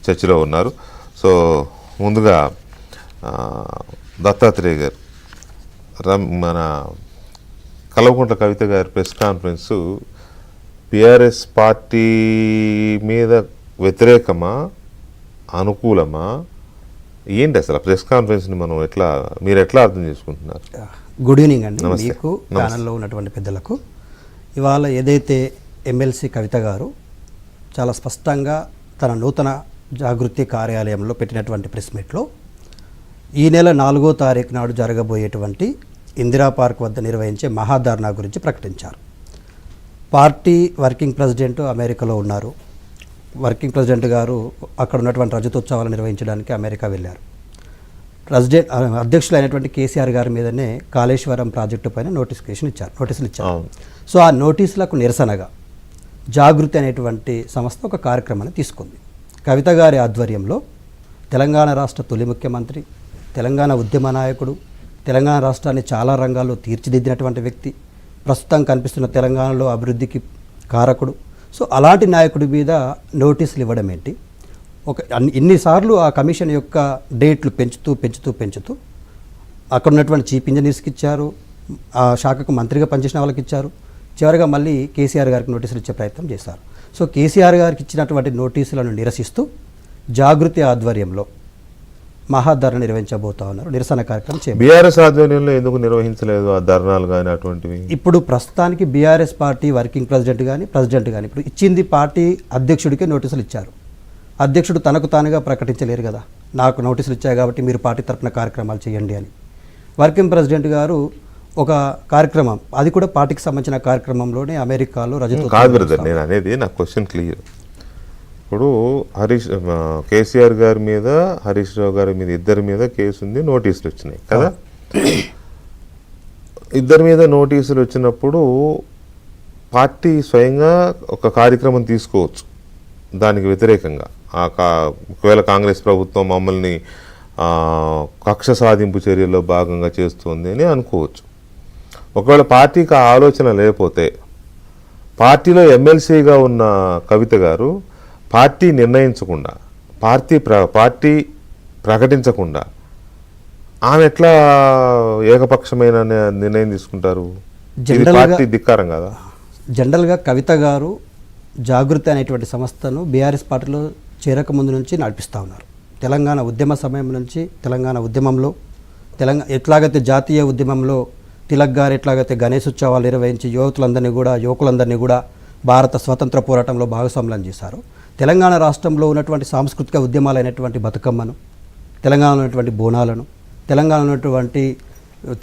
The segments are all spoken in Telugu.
చర్చలో ఉన్నారు. సో ముందుగా దత్తాత్రేయ గారు, మన కల్వకుంట్ల కవిత గారి ప్రెస్ కాన్ఫరెన్సు బీఆర్ఎస్ పార్టీ మీద వ్యతిరేకమా అనుకూలమా ఏంటి అసలు ప్రెస్ కాన్ఫరెన్స్ని మీరు ఎట్లా అర్థం చేసుకుంటున్నారు? గుడ్ ఈవినింగ్ అండి మీకు, ప్యానల్లో ఉన్నటువంటి పెద్దలకు. ఇవాళ ఏదైతే ఎమ్మెల్సీ కవిత గారు చాలా స్పష్టంగా తన నూతన జాగృతి కార్యాలయంలో పెట్టినటువంటి ప్రెస్ మీట్లో ఈ నెల 4వ తారీఖు నాడు జరగబోయేటువంటి ఇందిరా పార్క్ వద్ద నిర్వహించే మహాధర్నా గురించి ప్రకటించారు. పార్టీ వర్కింగ్ ప్రెసిడెంట్ అమెరికాలో ఉన్నారు. వర్కింగ్ ప్రెసిడెంట్ గారు అక్కడ ఉన్నటువంటి రజతోత్సవాలు నిర్వహించడానికి అమెరికా వెళ్ళారు. అధ్యక్షులు అయినటువంటి కేసీఆర్ గారి మీదనే కాళేశ్వరం ప్రాజెక్టు పైన నోటీసులు ఇచ్చారు. సో ఆ నోటీసులకు నిరసనగా జాగృతి అనేటువంటి సంస్థ ఒక కార్యక్రమాన్ని తీసుకుంది. కవిత గారి ఆధ్వర్యంలో తెలంగాణ రాష్ట్ర తొలి ముఖ్యమంత్రి, తెలంగాణ ఉద్యమ నాయకుడు, తెలంగాణ రాష్ట్రాన్ని చాలా రంగాల్లో తీర్చిదిద్దినటువంటి వ్యక్తి, ప్రస్తుతం కనిపిస్తున్న తెలంగాణలో అభివృద్ధికి కారకుడు. సో అలాంటి నాయకుడి మీద నోటీసులు ఇవ్వడం ఏంటి? ఇన్నిసార్లు ఆ కమిషన్ యొక్క డేట్లు పెంచుతూ అక్కడ ఉన్నటువంటి చీఫ్ ఇంజనీర్స్కి ఇచ్చారు, ఆ శాఖకు మంత్రిగా పనిచేసిన వాళ్ళకి ఇచ్చారు. చివరిగా మళ్ళీ కేసీఆర్ గారికి నోటీసులు ఇచ్చే ప్రయత్నం చేశారు. సో కేసీఆర్ గారికి ఇచ్చినటువంటి నోటీసులను నిరసిస్తూ జాగృతి ఆధ్వర్యంలో మహాధరణ నిర్వహించబోతా ఉన్నారు. నిరసన కార్యక్రమం చేయాలి. బీఆర్ఎస్ ఆధ్వర్యంలో ఎందుకు నిర్వహించలేదు ఆ ధర్నాలు కానీ అటువంటివి? ఇప్పుడు ప్రస్తుతానికి బీఆర్ఎస్ పార్టీ వర్కింగ్ ప్రెసిడెంట్ కానీ ఇప్పుడు ఇచ్చింది పార్టీ అధ్యక్షుడికే నోటీసులు ఇచ్చారు. అధ్యక్షుడు తనకు తానుగా ప్రకటించలేరు కదా, నాకు నోటీసులు ఇచ్చాయి కాబట్టి మీరు పార్టీ తరఫున కార్యక్రమాలు చేయండి అని. వర్కింగ్ ప్రెసిడెంట్ గారు ఒక కార్యక్రమం, అది కూడా పార్టీకి సంబంధించిన కార్యక్రమంలోనే అమెరికాలో కాదు బ్రదర్, నేను అనేది నా క్వశ్చన్ క్లియర్. ఇప్పుడు కేసీఆర్ గారి మీద, హరీష్ రావు గారి మీద, ఇద్దరి మీద కేసు ఉంది, నోటీసులు వచ్చినాయి కదా. ఇద్దరి మీద నోటీసులు వచ్చినప్పుడు పార్టీ స్వయంగా ఒక కార్యక్రమం తీసుకోవచ్చు దానికి వ్యతిరేకంగా. ఒకవేళ కాంగ్రెస్ ప్రభుత్వం మమ్మల్ని కక్ష సాధింపు చర్యల్లో భాగంగా చేస్తుంది అని అనుకోవచ్చు. ఒకవేళ పార్టీకి ఆ ఆలోచన లేకపోతే, పార్టీలో ఎమ్మెల్సీగా ఉన్న కవిత గారు పార్టీ నిర్ణయించకుండా, పార్టీ ప్రకటించకుండా ఆమె ఎట్లా ఏకపక్షమైన నిర్ణయం తీసుకుంటారు? పార్టీ ధిక్కారం కదా. జనరల్గా కవిత గారు జాగృతి అనేటువంటి సంస్థను బీఆర్ఎస్ పార్టీలో చేరకముందు నుంచి నడిపిస్తూ ఉన్నారు. తెలంగాణ ఉద్యమ సమయం నుంచి, తెలంగాణ ఉద్యమంలో, ఎట్లాగైతే జాతీయ ఉద్యమంలో తిలక్ గారు ఎట్లాగైతే గణేష్ ఉత్సవాలు నిర్వహించి యువకులందరినీ కూడా భారత స్వతంత్ర పోరాటంలో భాగస్వామ్యం చేశారు. తెలంగాణ రాష్ట్రంలో ఉన్నటువంటి సాంస్కృతిక ఉద్యమాలైనటువంటి బతుకమ్మను, తెలంగాణలో ఉన్నటువంటి బోనాలను,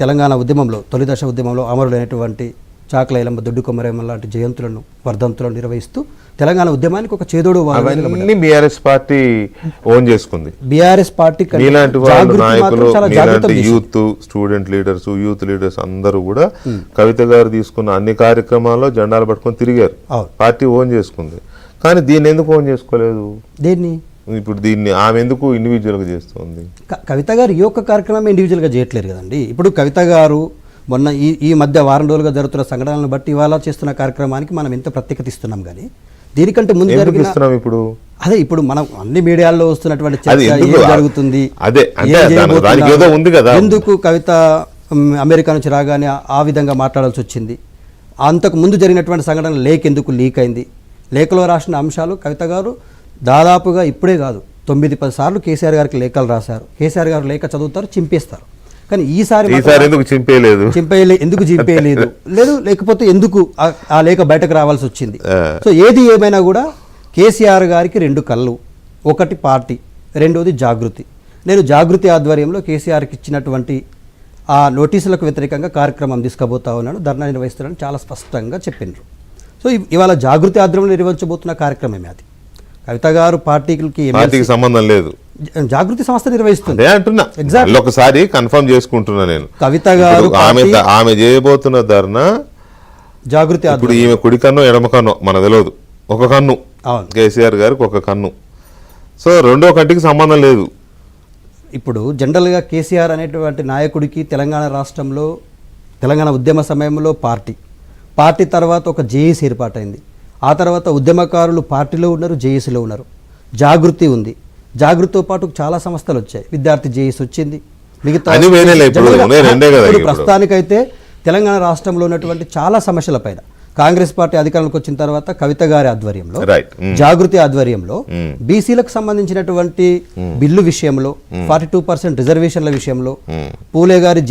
తెలంగాణ ఉద్యమంలో తొలి దశ ఉద్యమంలో అమరులైనటువంటి చాకలైలమ్మ, దొడ్డు కొమరేమ్మ లాంటి జయంతులను, వర్ధంతులను నిర్వహిస్తూ తెలంగాణ ఉద్యమానికి ఒక చేదోడు బీఆర్ఎస్ పార్టీ ఓన్ చేసుకుంది. BRS party youth student leaders, youth leaders అందరూ కూడా కవిత గారు తీసుకున్న అన్ని కార్యక్రమాల్లో జెండాలు పట్టుకొని తిరిగారు. పార్టీ ఓన్ చేసుకుంది. కానీ దీన్ని ఎందుకు ఓన్ చేసుకోలేదు? ఇప్పుడు దీన్ని ఆమె ఎందుకు ఇండివిజువల్గా చేస్తుంది? కవిత గారు ఈ ఒక్క కార్యక్రమం ఇండివిజువల్గా చేయట్లేదు కదండి. ఇప్పుడు కవిత గారు మొన్న ఈ మధ్య వారం రోజులుగా జరుగుతున్న సంఘటనలను బట్టి ఇవాళ చేస్తున్న కార్యక్రమానికి మనం ఎంత ప్రత్యేకత ఇస్తున్నాం. కానీ దీనికంటే ముందు ఇప్పుడు మనం అన్ని మీడియాల్లో వస్తున్నటువంటి చర్చ జరుగుతుంది, ఎందుకు కవిత అమెరికా నుంచి రాగానే ఆ విధంగా మాట్లాడాల్సి వచ్చింది, అంతకు ముందు జరిగినటువంటి సంఘటన ఎందుకు లీక్ అయింది, లేఖలో రాసిన అంశాలు కవిత గారు దాదాపుగా ఇప్పుడే కాదు 9-10 సార్లు కేసీఆర్ గారికి లేఖలు రాశారు. కేసీఆర్ గారు లేఖ చదువుతారు, చింపేస్తారు. కానీ ఈసారి ఎందుకు చింపేయలేదు లేకపోతే ఎందుకు ఆ లేఖ బయటకు రావాల్సి వచ్చింది? సో ఏది ఏమైనా కూడా కేసీఆర్ గారికి 2 కళ్ళు, ఒకటి పార్టీ, రెండోది జాగృతి. నేను జాగృతి ఆధ్వర్యంలో కేసీఆర్కి ఇచ్చినటువంటి ఆ నోటీసులకు వ్యతిరేకంగా కార్యక్రమం తీసుకుపోతా ఉన్నాను, ధర్నా నిర్వహిస్తున్నాను చాలా స్పష్టంగా చెప్పిండ్రు. సో ఇవాళ జాగృతి ఆధ్వర్యంలో నిర్వహించబోతున్న కార్యక్రమమే అది. కవిత గారు పార్టీకి సంబంధం లేదు, జాగృతి సంస్థ నిర్వహిస్తుంది. ఒకసారి కన్ఫర్మ్ చేసుకుంటున్నా నేను. కవిత గారు ఆమె చేయబోతున్న ధర్నా జాగృతి. ఇప్పుడు ఈమె కుడి కన్ను ఎడమ కన్ను మనకు తెలియదు, ఒక కన్ను కేసీఆర్ గారికి ఒక కన్ను. సో రెండో కంటికి సంబంధం లేదు. ఇప్పుడు జనరల్గా కేసీఆర్ అనేటువంటి నాయకుడికి తెలంగాణ రాష్ట్రంలో తెలంగాణ ఉద్యమ సమయంలో పార్టీ తర్వాత ఒక జేఏసీ ఏర్పాటైంది. ఆ తర్వాత ఉద్యమకారులు పార్టీలో ఉన్నారు, జేఏసీలో ఉన్నారు, జాగృతి ఉంది. జాగృతితో పాటు చాలా సంస్థలు వచ్చాయి, విద్యార్థి జేఏసీ వచ్చింది, మిగతా అది వేరేలే, ఇప్పుడు జనరల్గా ఉన్నాయి, రెండే కదా ఇప్పుడు ఇప్పుడు. ప్రస్తుతానికైతే తెలంగాణ రాష్ట్రంలో ఉన్నటువంటి చాలా సమస్యల పైన కాంగ్రెస్ పార్టీ అధికారంలోకి వచ్చిన తర్వాత కవిత గారి ఆధ్వర్యంలో, రైట్. జాగృతి ఆధ్వర్యంలో బీసీలకు సంబంధించినటువంటి బిల్లు విషయంలో, 42% రిజర్వేషన్ల విషయంలో, పూలే గారి